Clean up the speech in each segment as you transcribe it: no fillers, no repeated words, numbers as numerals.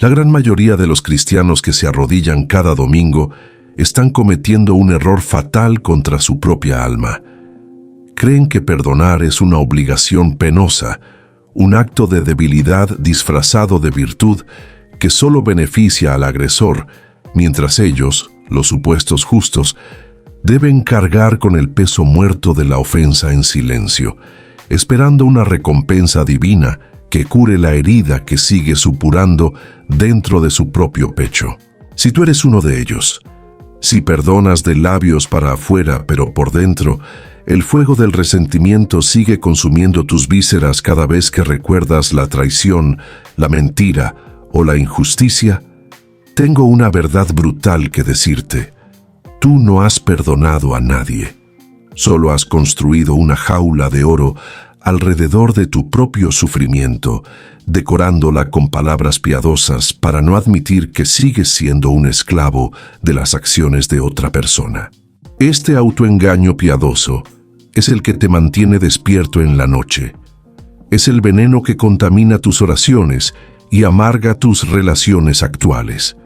La gran mayoría de los cristianos que se arrodillan cada domingo están cometiendo un error fatal contra su propia alma. Creen que perdonar es una obligación penosa, un acto de debilidad disfrazado de virtud que solo beneficia al agresor, mientras ellos, los supuestos justos, deben cargar con el peso muerto de la ofensa en silencio, esperando una recompensa divina que cure la herida que sigue supurando dentro de su propio pecho. Si tú eres uno de ellos, si perdonas de labios para afuera, pero por dentro, el fuego del resentimiento sigue consumiendo tus vísceras cada vez que recuerdas la traición, la mentira o la injusticia, tengo una verdad brutal que decirte. Tú no has perdonado a nadie. Solo has construido una jaula de oro alrededor de tu propio sufrimiento, decorándola con palabras piadosas para no admitir que sigues siendo un esclavo de las acciones de otra persona. Este autoengaño piadoso es el que te mantiene despierto en la noche. Es el veneno que contamina tus oraciones y amarga tus relaciones actuales.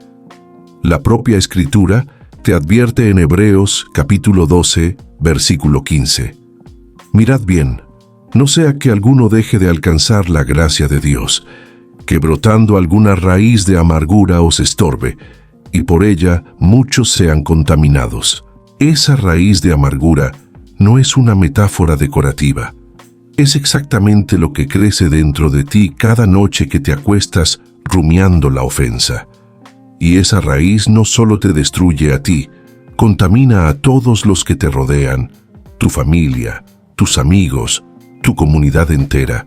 La propia Escritura te advierte en Hebreos capítulo 12, versículo 15. Mirad bien, no sea que alguno deje de alcanzar la gracia de Dios, que brotando alguna raíz de amargura os estorbe, y por ella muchos sean contaminados. Esa raíz de amargura no es una metáfora decorativa. Es exactamente lo que crece dentro de ti cada noche que te acuestas rumiando la ofensa. Y esa raíz no solo te destruye a ti, contamina a todos los que te rodean, tu familia, tus amigos, tu comunidad entera.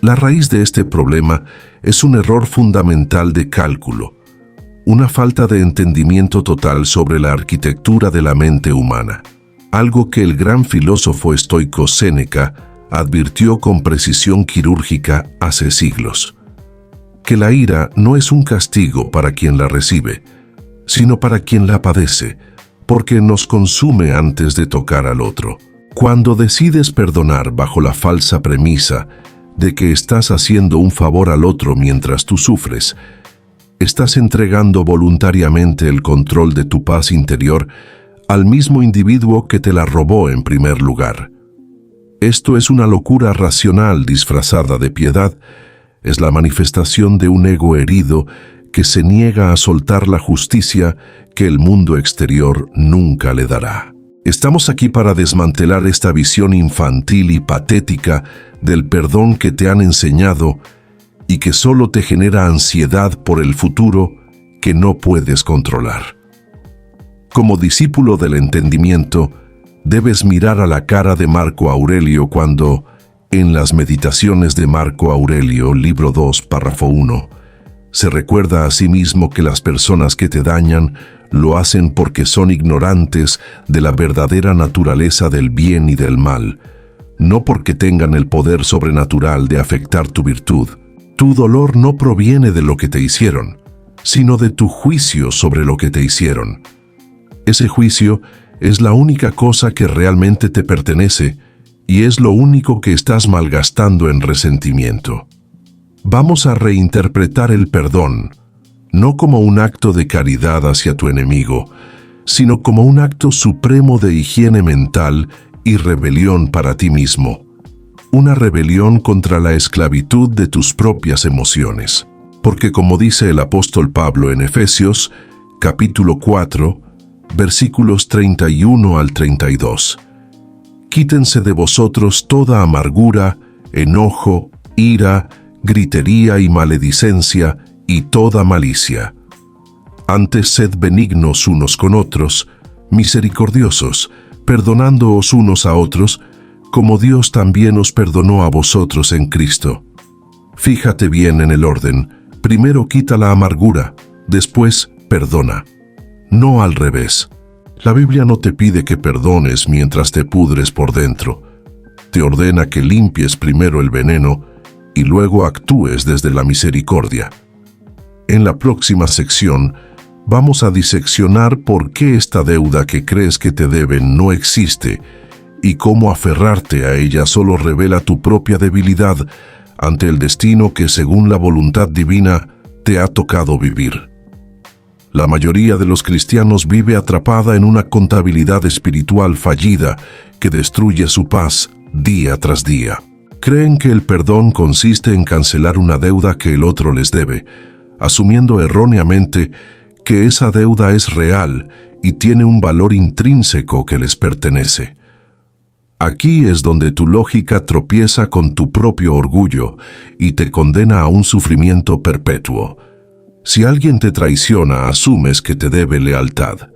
La raíz de este problema es un error fundamental de cálculo, una falta de entendimiento total sobre la arquitectura de la mente humana, algo que el gran filósofo estoico Séneca advirtió con precisión quirúrgica hace siglos. Que la ira no es un castigo para quien la recibe, sino para quien la padece, porque nos consume antes de tocar al otro. Cuando decides perdonar bajo la falsa premisa de que estás haciendo un favor al otro mientras tú sufres, estás entregando voluntariamente el control de tu paz interior al mismo individuo que te la robó en primer lugar. Esto es una locura racional disfrazada de piedad. Es la manifestación de un ego herido que se niega a soltar la justicia que el mundo exterior nunca le dará. Estamos aquí para desmantelar esta visión infantil y patética del perdón que te han enseñado y que solo te genera ansiedad por el futuro que no puedes controlar. Como discípulo del entendimiento, debes mirar a la cara de Marco Aurelio cuando, en las Meditaciones de Marco Aurelio, libro 2, párrafo 1, se recuerda a sí mismo que las personas que te dañan lo hacen porque son ignorantes de la verdadera naturaleza del bien y del mal, no porque tengan el poder sobrenatural de afectar tu virtud. Tu dolor no proviene de lo que te hicieron, sino de tu juicio sobre lo que te hicieron. Ese juicio es la única cosa que realmente te pertenece y es lo único que estás malgastando en resentimiento. Vamos a reinterpretar el perdón, no como un acto de caridad hacia tu enemigo, sino como un acto supremo de higiene mental y rebelión para ti mismo. Una rebelión contra la esclavitud de tus propias emociones. Porque como dice el apóstol Pablo en Efesios, capítulo 4, versículos 31 al 32. Quítense de vosotros toda amargura, enojo, ira, gritería y maledicencia, y toda malicia. Antes sed benignos unos con otros, misericordiosos, perdonándoos unos a otros, como Dios también os perdonó a vosotros en Cristo. Fíjate bien en el orden. Primero quita la amargura, después perdona. No al revés. La Biblia no te pide que perdones mientras te pudres por dentro. Te ordena que limpies primero el veneno y luego actúes desde la misericordia. En la próxima sección, vamos a diseccionar por qué esta deuda que crees que te deben no existe y cómo aferrarte a ella solo revela tu propia debilidad ante el destino que, según la voluntad divina, te ha tocado vivir. La mayoría de los cristianos vive atrapada en una contabilidad espiritual fallida que destruye su paz día tras día. Creen que el perdón consiste en cancelar una deuda que el otro les debe, asumiendo erróneamente que esa deuda es real y tiene un valor intrínseco que les pertenece. Aquí es donde tu lógica tropieza con tu propio orgullo y te condena a un sufrimiento perpetuo. Si alguien te traiciona, asumes que te debe lealtad.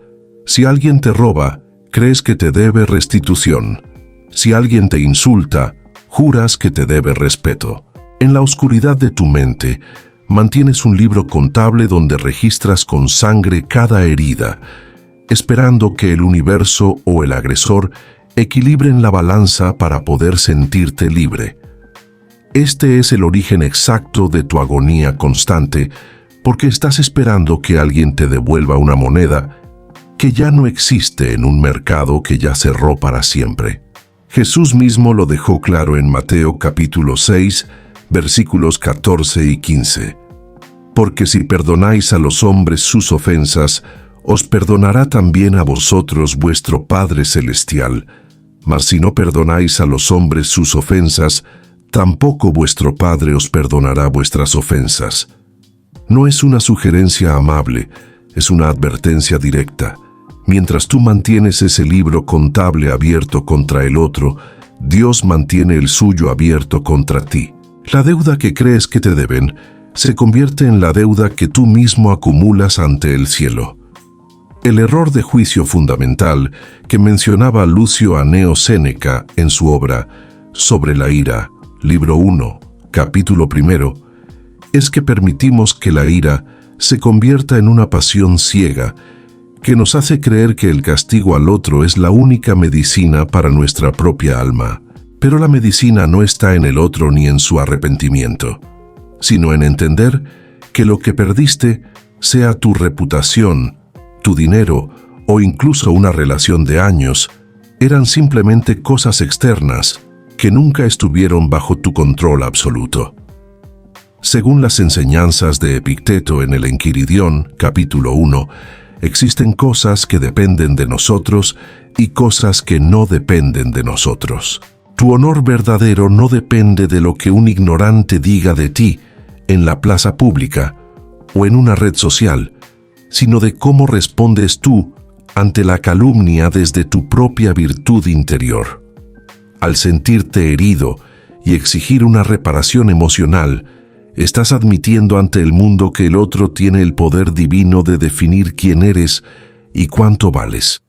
Si alguien te roba, crees que te debe restitución. Si alguien te insulta, juras que te debe respeto. En la oscuridad de tu mente, mantienes un libro contable donde registras con sangre cada herida, esperando que el universo o el agresor equilibren la balanza para poder sentirte libre. Este es el origen exacto de tu agonía constante, porque estás esperando que alguien te devuelva una moneda que ya no existe en un mercado que ya cerró para siempre. Jesús mismo lo dejó claro en Mateo capítulo 6, versículos 14 y 15. Porque si perdonáis a los hombres sus ofensas, os perdonará también a vosotros vuestro Padre Celestial. Mas si no perdonáis a los hombres sus ofensas, tampoco vuestro Padre os perdonará vuestras ofensas. No es una sugerencia amable, es una advertencia directa. Mientras tú mantienes ese libro contable abierto contra el otro, Dios mantiene el suyo abierto contra ti. La deuda que crees que te deben se convierte en la deuda que tú mismo acumulas ante el cielo. El error de juicio fundamental que mencionaba Lucio Anneo Séneca en su obra Sobre la ira, libro 1, capítulo 1, es que permitimos que la ira se convierta en una pasión ciega que nos hace creer que el castigo al otro es la única medicina para nuestra propia alma. Pero la medicina no está en el otro ni en su arrepentimiento, sino en entender que lo que perdiste, sea tu reputación, tu dinero o incluso una relación de años, eran simplemente cosas externas que nunca estuvieron bajo tu control absoluto. Según las enseñanzas de Epicteto en el Enquiridión, capítulo 1, existen cosas que dependen de nosotros y cosas que no dependen de nosotros. Tu honor verdadero no depende de lo que un ignorante diga de ti en la plaza pública o en una red social, sino de cómo respondes tú ante la calumnia desde tu propia virtud interior. Al sentirte herido y exigir una reparación emocional, estás admitiendo ante el mundo que el otro tiene el poder divino de definir quién eres y cuánto vales.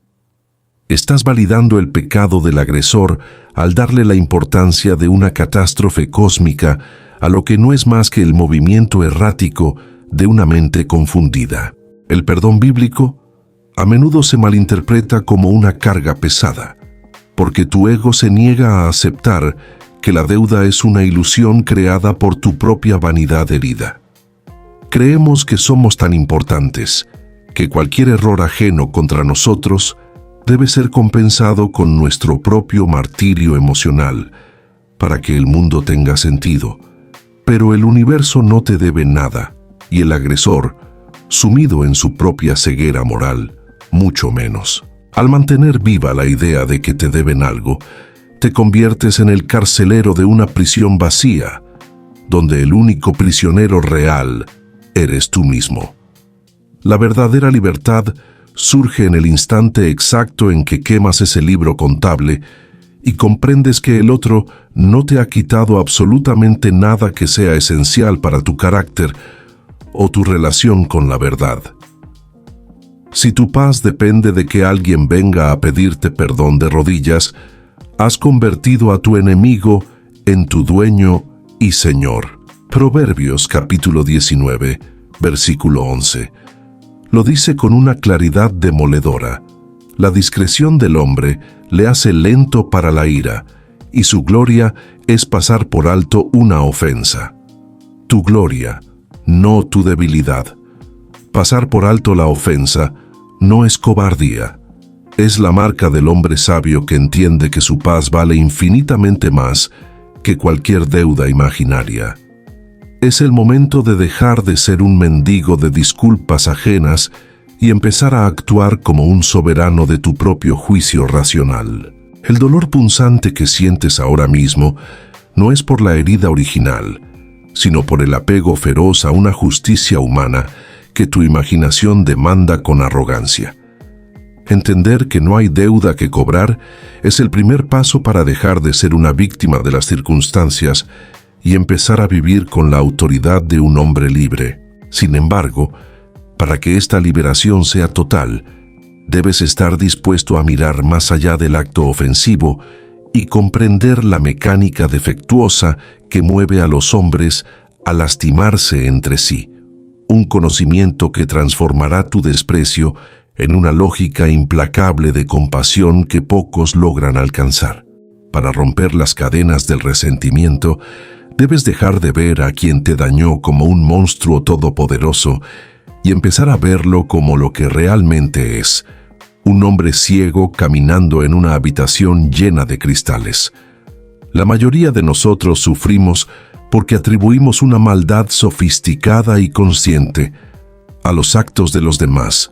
Estás validando el pecado del agresor al darle la importancia de una catástrofe cósmica a lo que no es más que el movimiento errático de una mente confundida. El perdón bíblico a menudo se malinterpreta como una carga pesada, porque tu ego se niega a aceptar que la deuda es una ilusión creada por tu propia vanidad herida. Creemos que somos tan importantes, que cualquier error ajeno contra nosotros debe ser compensado con nuestro propio martirio emocional, para que el mundo tenga sentido. Pero el universo no te debe nada, y el agresor, sumido en su propia ceguera moral, mucho menos. Al mantener viva la idea de que te deben algo, te conviertes en el carcelero de una prisión vacía, donde el único prisionero real eres tú mismo. La verdadera libertad surge en el instante exacto en que quemas ese libro contable y comprendes que el otro no te ha quitado absolutamente nada que sea esencial para tu carácter o tu relación con la verdad. Si tu paz depende de que alguien venga a pedirte perdón de rodillas, has convertido a tu enemigo en tu dueño y señor. Proverbios capítulo 19, versículo 11. Lo dice con una claridad demoledora. La discreción del hombre le hace lento para la ira, y su gloria es pasar por alto una ofensa. Tu gloria, no tu debilidad. Pasar por alto la ofensa no es cobardía. Es la marca del hombre sabio que entiende que su paz vale infinitamente más que cualquier deuda imaginaria. Es el momento de dejar de ser un mendigo de disculpas ajenas y empezar a actuar como un soberano de tu propio juicio racional. El dolor punzante que sientes ahora mismo no es por la herida original, sino por el apego feroz a una justicia humana que tu imaginación demanda con arrogancia. Entender que no hay deuda que cobrar es el primer paso para dejar de ser una víctima de las circunstancias y empezar a vivir con la autoridad de un hombre libre. Sin embargo, para que esta liberación sea total, debes estar dispuesto a mirar más allá del acto ofensivo y comprender la mecánica defectuosa que mueve a los hombres a lastimarse entre sí, un conocimiento que transformará tu desprecio en una lógica implacable de compasión que pocos logran alcanzar. Para romper las cadenas del resentimiento, debes dejar de ver a quien te dañó como un monstruo todopoderoso y empezar a verlo como lo que realmente es, un hombre ciego caminando en una habitación llena de cristales. La mayoría de nosotros sufrimos porque atribuimos una maldad sofisticada y consciente a los actos de los demás,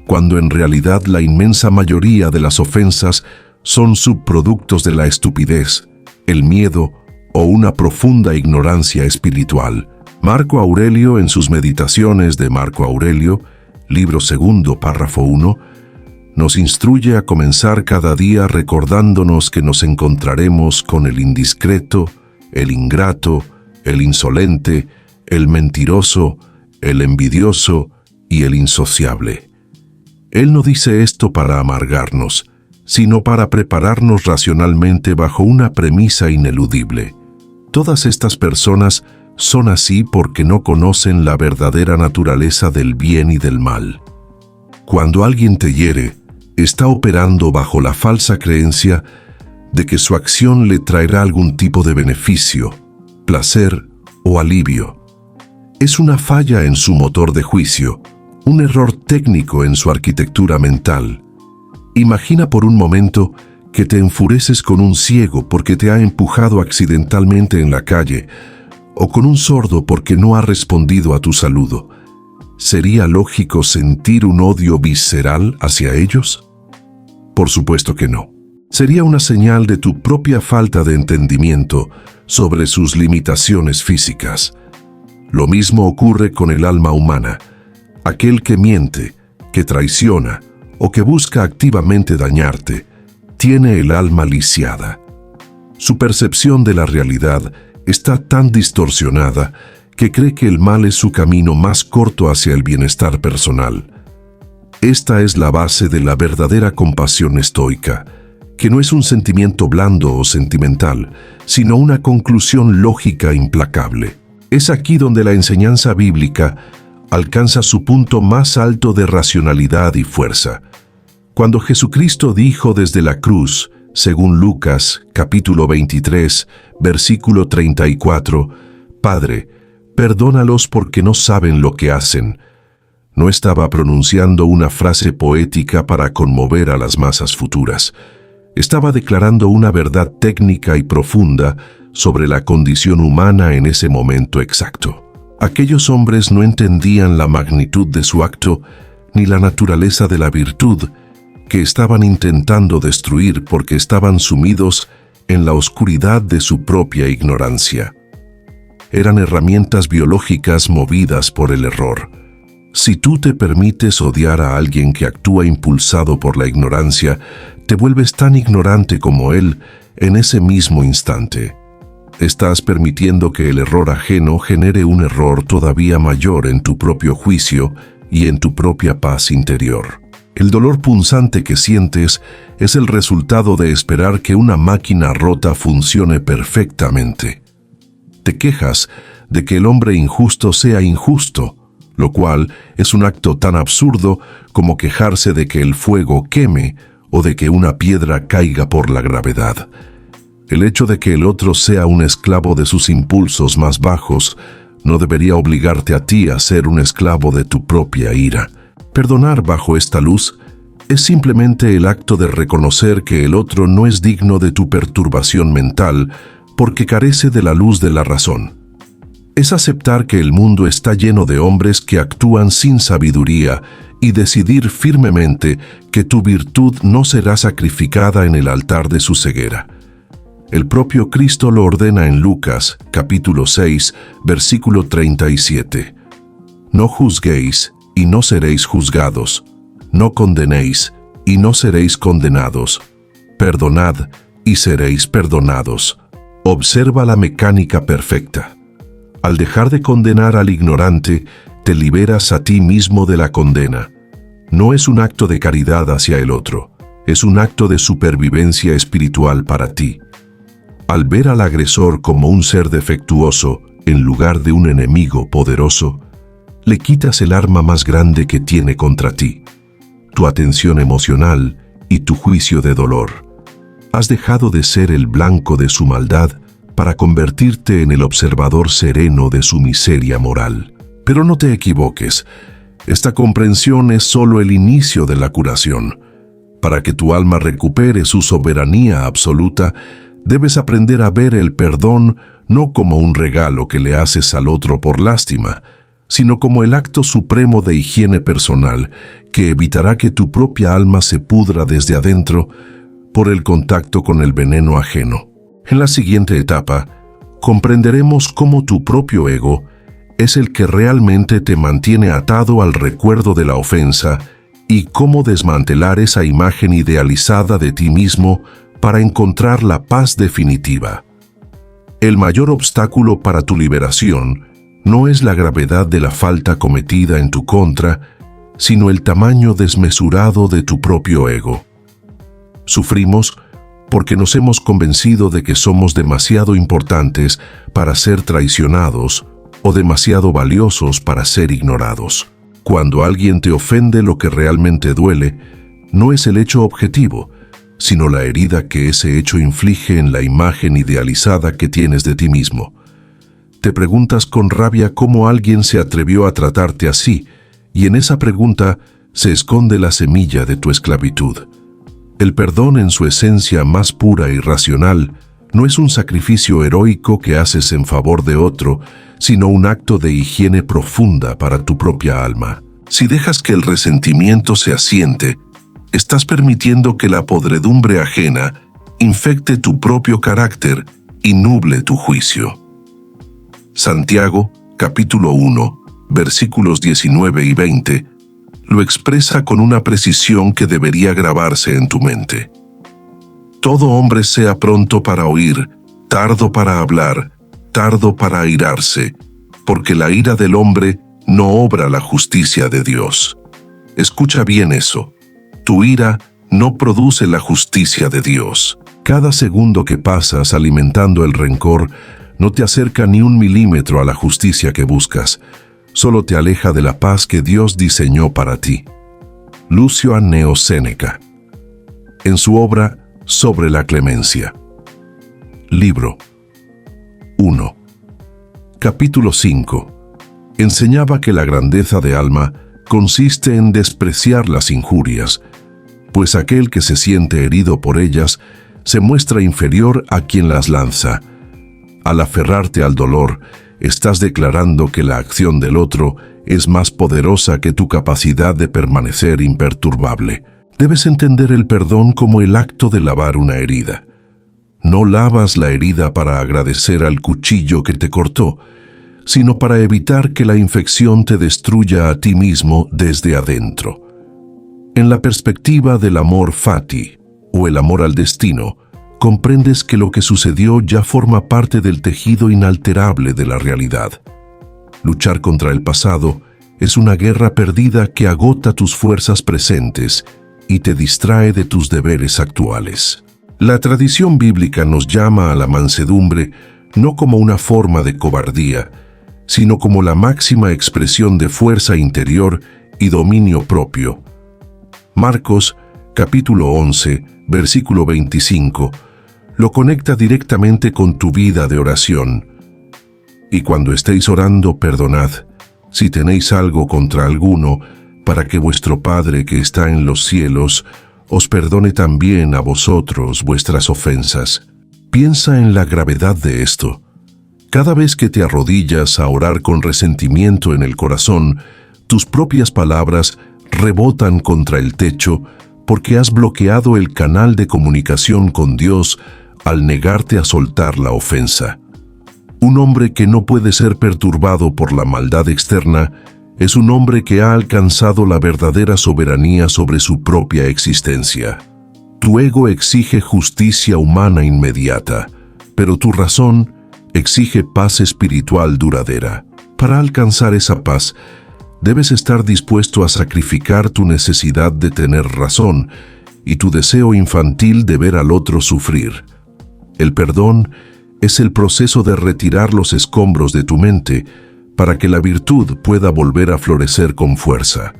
cuando en realidad la inmensa mayoría de las ofensas son subproductos de la estupidez, el miedo o una profunda ignorancia espiritual. Marco Aurelio, en sus Meditaciones de Marco Aurelio, libro 2, párrafo 1, nos instruye a comenzar cada día recordándonos que nos encontraremos con el indiscreto, el ingrato, el insolente, el mentiroso, el envidioso y el insociable. Él no dice esto para amargarnos, sino para prepararnos racionalmente bajo una premisa ineludible. Todas estas personas son así porque no conocen la verdadera naturaleza del bien y del mal. Cuando alguien te hiere, está operando bajo la falsa creencia de que su acción le traerá algún tipo de beneficio, placer o alivio. Es una falla en su motor de juicio, un error técnico en su arquitectura mental. Imagina por un momento que te enfureces con un ciego porque te ha empujado accidentalmente en la calle, o con un sordo porque no ha respondido a tu saludo. ¿Sería lógico sentir un odio visceral hacia ellos? Por supuesto que no. Sería una señal de tu propia falta de entendimiento sobre sus limitaciones físicas. Lo mismo ocurre con el alma humana. Aquel que miente, que traiciona o que busca activamente dañarte, tiene el alma lisiada. Su percepción de la realidad está tan distorsionada que cree que el mal es su camino más corto hacia el bienestar personal. Esta es la base de la verdadera compasión estoica, que no es un sentimiento blando o sentimental, sino una conclusión lógica implacable. Es aquí donde la enseñanza bíblica alcanza su punto más alto de racionalidad y fuerza. Cuando Jesucristo dijo desde la cruz, según Lucas, capítulo 23, versículo 34, «Padre, perdónalos porque no saben lo que hacen», no estaba pronunciando una frase poética para conmover a las masas futuras. Estaba declarando una verdad técnica y profunda sobre la condición humana en ese momento exacto. Aquellos hombres no entendían la magnitud de su acto ni la naturaleza de la virtud que estaban intentando destruir porque estaban sumidos en la oscuridad de su propia ignorancia. Eran herramientas biológicas movidas por el error. Si tú te permites odiar a alguien que actúa impulsado por la ignorancia, te vuelves tan ignorante como él en ese mismo instante. Estás permitiendo que el error ajeno genere un error todavía mayor en tu propio juicio y en tu propia paz interior. El dolor punzante que sientes es el resultado de esperar que una máquina rota funcione perfectamente. Te quejas de que el hombre injusto sea injusto, lo cual es un acto tan absurdo como quejarse de que el fuego queme o de que una piedra caiga por la gravedad. El hecho de que el otro sea un esclavo de sus impulsos más bajos no debería obligarte a ti a ser un esclavo de tu propia ira. Perdonar bajo esta luz es simplemente el acto de reconocer que el otro no es digno de tu perturbación mental porque carece de la luz de la razón. Es aceptar que el mundo está lleno de hombres que actúan sin sabiduría y decidir firmemente que tu virtud no será sacrificada en el altar de su ceguera. El propio Cristo lo ordena en Lucas, capítulo 6, versículo 37. No juzguéis y no seréis juzgados. No condenéis y no seréis condenados. Perdonad y seréis perdonados. Observa la mecánica perfecta. Al dejar de condenar al ignorante, te liberas a ti mismo de la condena. No es un acto de caridad hacia el otro, es un acto de supervivencia espiritual para ti. Al ver al agresor como un ser defectuoso en lugar de un enemigo poderoso, le quitas el arma más grande que tiene contra ti, tu atención emocional y tu juicio de dolor. Has dejado de ser el blanco de su maldad para convertirte en el observador sereno de su miseria moral. Pero no te equivoques, esta comprensión es solo el inicio de la curación. Para que tu alma recupere su soberanía absoluta, debes aprender a ver el perdón no como un regalo que le haces al otro por lástima, sino como el acto supremo de higiene personal que evitará que tu propia alma se pudra desde adentro por el contacto con el veneno ajeno. En la siguiente etapa, comprenderemos cómo tu propio ego es el que realmente te mantiene atado al recuerdo de la ofensa y cómo desmantelar esa imagen idealizada de ti mismo para encontrar la paz definitiva. El mayor obstáculo para tu liberación no es la gravedad de la falta cometida en tu contra, sino el tamaño desmesurado de tu propio ego. Sufrimos porque nos hemos convencido de que somos demasiado importantes para ser traicionados o demasiado valiosos para ser ignorados. Cuando alguien te ofende, lo que realmente duele no es el hecho objetivo, sino la herida que ese hecho inflige en la imagen idealizada que tienes de ti mismo. Te preguntas con rabia cómo alguien se atrevió a tratarte así, y en esa pregunta se esconde la semilla de tu esclavitud. El perdón en su esencia más pura y racional no es un sacrificio heroico que haces en favor de otro, sino un acto de higiene profunda para tu propia alma. Si dejas que el resentimiento se asiente, estás permitiendo que la podredumbre ajena infecte tu propio carácter y nuble tu juicio. Santiago, capítulo 1, versículos 19 y 20, lo expresa con una precisión que debería grabarse en tu mente. Todo hombre sea pronto para oír, tardo para hablar, tardo para airarse, porque la ira del hombre no obra la justicia de Dios. Escucha bien eso. Tu ira no produce la justicia de Dios. Cada segundo que pasas alimentando el rencor no te acerca ni un milímetro a la justicia que buscas, solo te aleja de la paz que Dios diseñó para ti. Lucio Anneo Séneca, en su obra Sobre la Clemencia. Libro 1. Capítulo 5. Enseñaba que la grandeza de alma consiste en despreciar las injurias, pues aquel que se siente herido por ellas se muestra inferior a quien las lanza. Al aferrarte al dolor, estás declarando que la acción del otro es más poderosa que tu capacidad de permanecer imperturbable. Debes entender el perdón como el acto de lavar una herida. No lavas la herida para agradecer al cuchillo que te cortó, sino para evitar que la infección te destruya a ti mismo desde adentro. En la perspectiva del amor fati, o el amor al destino, comprendes que lo que sucedió ya forma parte del tejido inalterable de la realidad. Luchar contra el pasado es una guerra perdida que agota tus fuerzas presentes y te distrae de tus deberes actuales. La tradición bíblica nos llama a la mansedumbre no como una forma de cobardía, sino como la máxima expresión de fuerza interior y dominio propio. Marcos, capítulo 11, versículo 25, lo conecta directamente con tu vida de oración. Y cuando estéis orando, perdonad, si tenéis algo contra alguno, para que vuestro Padre que está en los cielos os perdone también a vosotros vuestras ofensas. Piensa en la gravedad de esto. Cada vez que te arrodillas a orar con resentimiento en el corazón, tus propias palabras rebotan contra el techo porque has bloqueado el canal de comunicación con Dios al negarte a soltar la ofensa. Un hombre que no puede ser perturbado por la maldad externa es un hombre que ha alcanzado la verdadera soberanía sobre su propia existencia. Tu ego exige justicia humana inmediata, pero tu razón exige paz espiritual duradera. Para alcanzar esa paz, debes estar dispuesto a sacrificar tu necesidad de tener razón y tu deseo infantil de ver al otro sufrir. El perdón es el proceso de retirar los escombros de tu mente para que la virtud pueda volver a florecer con fuerza.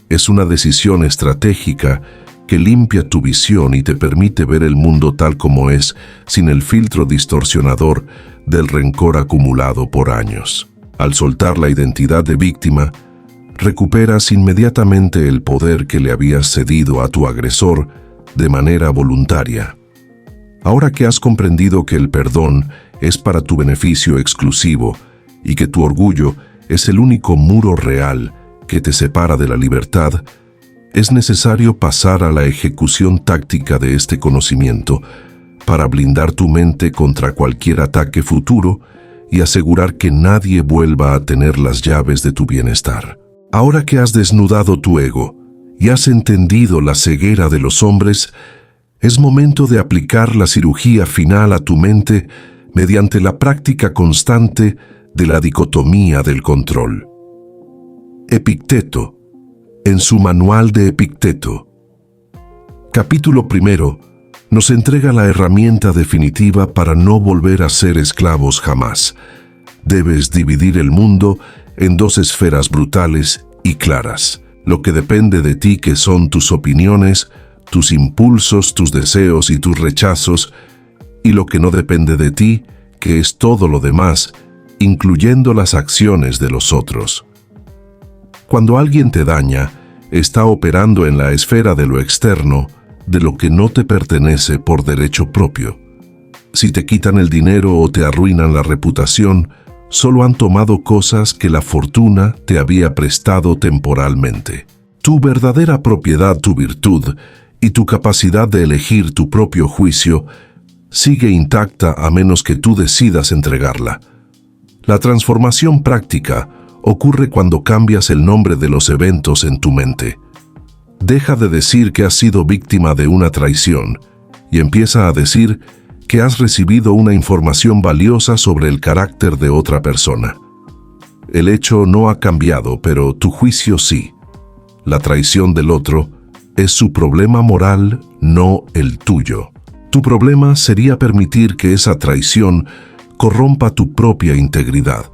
Es una decisión estratégica que limpia tu visión y te permite ver el mundo tal como es, sin el filtro distorsionador del rencor acumulado por años. Al soltar la identidad de víctima, recuperas inmediatamente el poder que le habías cedido a tu agresor de manera voluntaria. Ahora que has comprendido que el perdón es para tu beneficio exclusivo y que tu orgullo es el único muro real que te separa de la libertad, es necesario pasar a la ejecución táctica de este conocimiento para blindar tu mente contra cualquier ataque futuro y asegurar que nadie vuelva a tener las llaves de tu bienestar. Ahora que has desnudado tu ego y has entendido la ceguera de los hombres, es momento de aplicar la cirugía final a tu mente mediante la práctica constante de la dicotomía del control. Epicteto, en su Manual de Epicteto, capítulo 1, nos entrega la herramienta definitiva para no volver a ser esclavos jamás. Debes dividir el mundo en dos esferas brutales y claras. Lo que depende de ti, que son tus opiniones, tus impulsos, tus deseos y tus rechazos, y lo que no depende de ti, que es todo lo demás, incluyendo las acciones de los otros. Cuando alguien te daña, está operando en la esfera de lo externo, de lo que no te pertenece por derecho propio. Si te quitan el dinero o te arruinan la reputación, solo han tomado cosas que la fortuna te había prestado temporalmente. Tu verdadera propiedad, tu virtud y tu capacidad de elegir tu propio juicio sigue intacta a menos que tú decidas entregarla. La transformación práctica ocurre cuando cambias el nombre de los eventos en tu mente. Deja de decir que has sido víctima de una traición y empieza a decir que has recibido una información valiosa sobre el carácter de otra persona. El hecho no ha cambiado, pero tu juicio sí. La traición del otro es su problema moral, no el tuyo. Tu problema sería permitir que esa traición corrompa tu propia integridad.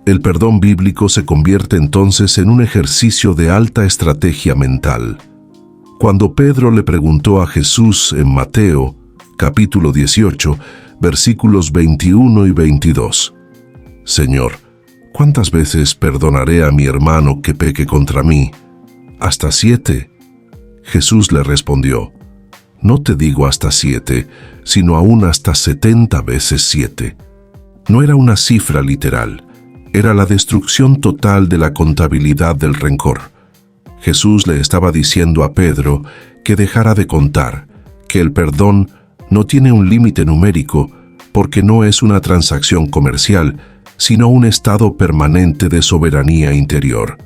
El perdón bíblico se convierte entonces en un ejercicio de alta estrategia mental. Cuando Pedro le preguntó a Jesús en Mateo, capítulo 18, versículos 21 y 22, «Señor, ¿cuántas veces perdonaré a mi hermano que peque contra mí? ¿Hasta 7? Jesús le respondió, «No te digo hasta 7, sino aún hasta 70 veces 7». No era una cifra literal, era la destrucción total de la contabilidad del rencor. Jesús le estaba diciendo a Pedro que dejara de contar, que el perdón no tiene un límite numérico porque no es una transacción comercial, sino un estado permanente de soberanía interior.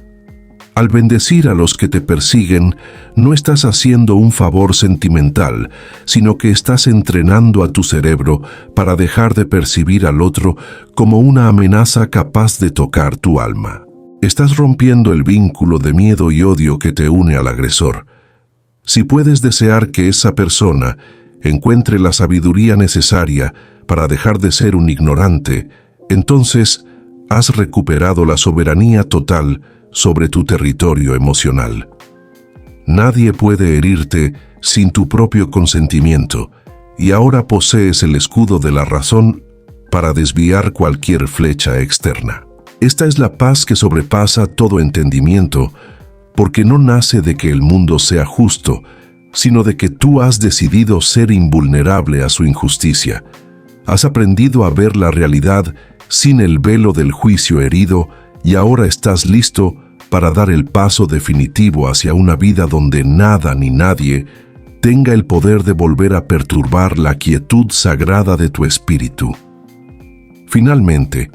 Al bendecir a los que te persiguen, no estás haciendo un favor sentimental, sino que estás entrenando a tu cerebro para dejar de percibir al otro como una amenaza capaz de tocar tu alma. Estás rompiendo el vínculo de miedo y odio que te une al agresor. Si puedes desear que esa persona encuentre la sabiduría necesaria para dejar de ser un ignorante, entonces has recuperado la soberanía total sobre tu territorio emocional. Nadie puede herirte sin tu propio consentimiento, y ahora posees el escudo de la razón para desviar cualquier flecha externa. Esta es la paz que sobrepasa todo entendimiento, porque no nace de que el mundo sea justo, sino de que tú has decidido ser invulnerable a su injusticia. Has aprendido a ver la realidad sin el velo del juicio herido y ahora estás listo para dar el paso definitivo hacia una vida donde nada ni nadie tenga el poder de volver a perturbar la quietud sagrada de tu espíritu. Finalmente,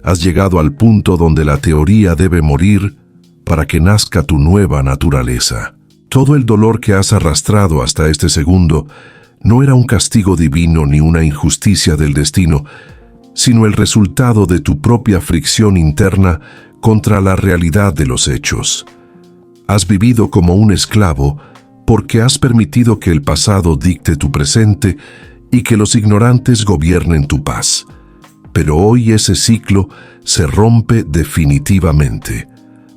has llegado al punto donde la teoría debe morir para que nazca tu nueva naturaleza. Todo el dolor que has arrastrado hasta este segundo no era un castigo divino ni una injusticia del destino, sino el resultado de tu propia fricción interna contra la realidad de los hechos. Has vivido como un esclavo porque has permitido que el pasado dicte tu presente y que los ignorantes gobiernen tu paz. Pero hoy ese ciclo se rompe definitivamente.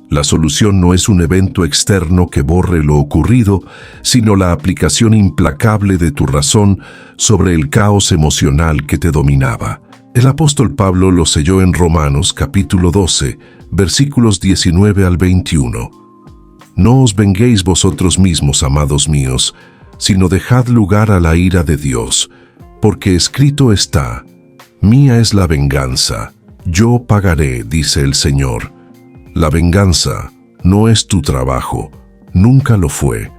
La solución no es un evento externo que borre lo ocurrido, sino la aplicación implacable de tu razón sobre el caos emocional que te dominaba. El apóstol Pablo lo selló en Romanos capítulo 12, versículos 19 al 21. No os venguéis vosotros mismos, amados míos, sino dejad lugar a la ira de Dios, porque escrito está: mía es la venganza, yo pagaré, dice el Señor. La venganza no es tu trabajo, nunca lo fue.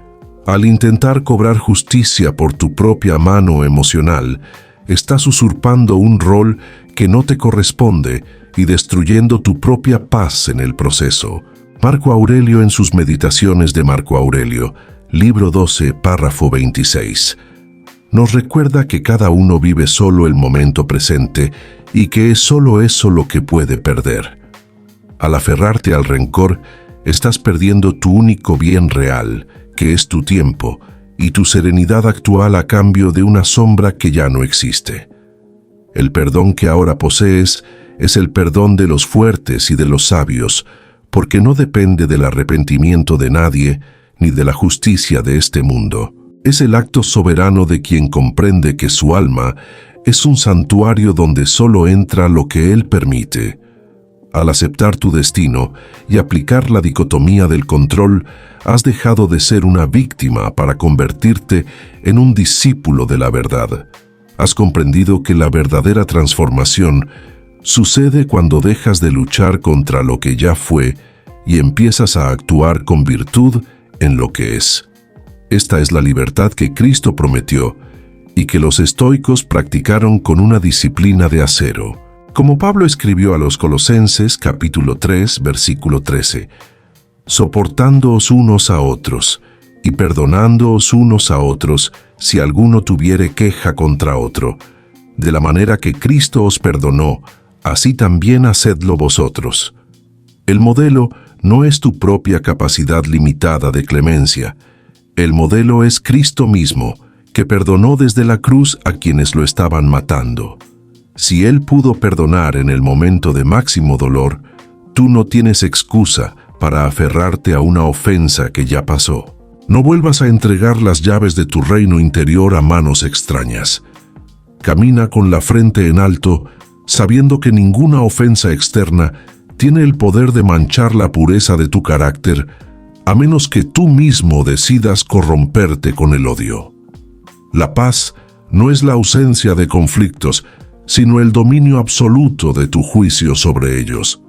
Al intentar cobrar justicia por tu propia mano emocional, estás usurpando un rol que no te corresponde y destruyendo tu propia paz en el proceso. Marco Aurelio, en sus Meditaciones de Marco Aurelio, libro 12, párrafo 26, nos recuerda que cada uno vive solo el momento presente y que es solo eso lo que puede perder. Al aferrarte al rencor, estás perdiendo tu único bien real, que es tu tiempo, y tu serenidad actual a cambio de una sombra que ya no existe. El perdón que ahora posees es el perdón de los fuertes y de los sabios, porque no depende del arrepentimiento de nadie ni de la justicia de este mundo. Es el acto soberano de quien comprende que su alma es un santuario donde solo entra lo que él permite. Al aceptar tu destino y aplicar la dicotomía del control, has dejado de ser una víctima para convertirte en un discípulo de la verdad. Has comprendido que la verdadera transformación sucede cuando dejas de luchar contra lo que ya fue y empiezas a actuar con virtud en lo que es. Esta es la libertad que Cristo prometió y que los estoicos practicaron con una disciplina de acero. Como Pablo escribió a los Colosenses, capítulo 3, versículo 13, soportándoos unos a otros y perdonándoos unos a otros si alguno tuviere queja contra otro. De la manera que Cristo os perdonó, así también hacedlo vosotros. El modelo no es tu propia capacidad limitada de clemencia. El modelo es Cristo mismo, que perdonó desde la cruz a quienes lo estaban matando. Si Él pudo perdonar en el momento de máximo dolor, tú no tienes excusa para aferrarte a una ofensa que ya pasó. No vuelvas a entregar las llaves de tu reino interior a manos extrañas. Camina con la frente en alto, sabiendo que ninguna ofensa externa tiene el poder de manchar la pureza de tu carácter, a menos que tú mismo decidas corromperte con el odio. La paz no es la ausencia de conflictos, sino el dominio absoluto de tu juicio sobre ellos.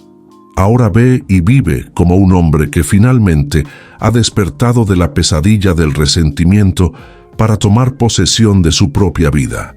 Ahora ve y vive como un hombre que finalmente ha despertado de la pesadilla del resentimiento para tomar posesión de su propia vida.